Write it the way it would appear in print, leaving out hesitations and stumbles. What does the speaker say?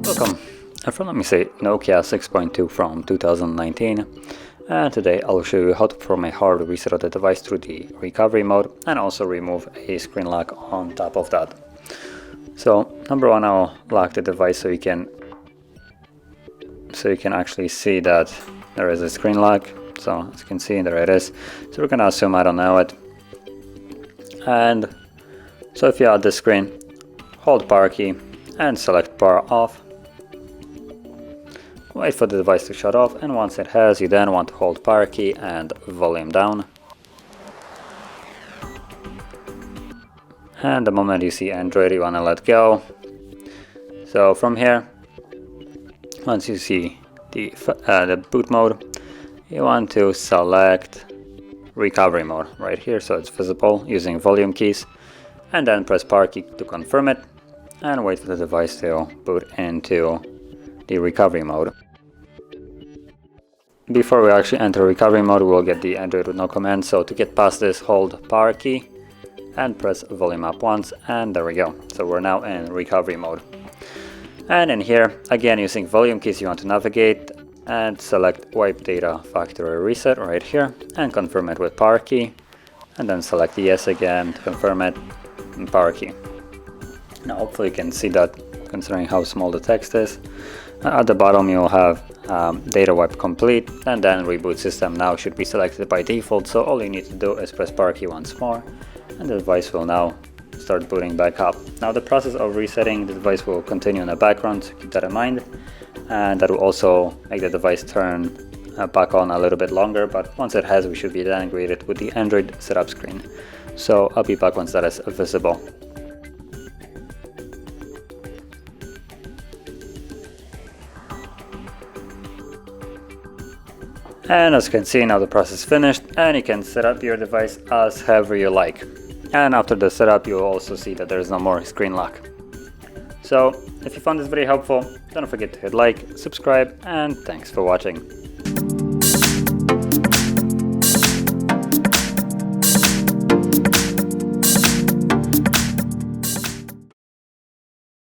Welcome. In front of me say NOKIA 6.2 from 2019, and today I'll show you how to perform a hard reset of the device through the recovery mode and also remove a screen lock on top of that. So number one, I'll lock the device so you can actually see that there is a screen lock. So as you can see, there it is. So we're gonna assume I don't know it. And so if you're at the screen, hold power key and select power off. Wait for the device to shut off, and once it has, you then want to hold power key and volume down. And the moment you see Android, you want to let go. So from here, once you see the boot mode, you want to select recovery mode right here so it's visible using volume keys, and then press power key to confirm it and wait for the device to boot into the recovery mode. Before we actually enter recovery mode, we'll get the Android with no command. So to get past this, hold power key and press volume up once, and there we go. So we're now in recovery mode. And in here, again using volume keys, you want to navigate and select wipe data factory reset right here and confirm it with power key, and then select yes again to confirm it and power key. Now hopefully you can see that considering how small the text is. At the bottom you'll have data wipe complete, and then reboot system now should be selected by default, so all you need to do is press power key once more and the device will now start booting back up. Now the process of resetting the device will continue in the background, so keep that in mind, and that will also make the device turn back on a little bit longer, but once it has, we should be then greeted with the Android setup screen. So I'll be back once that is visible. And as you can see, now the process is finished and you can set up your device as however you like. And after the setup, you'll also see that there's no more screen lock. So if you found this video helpful, don't forget to hit like, subscribe, and thanks for watching.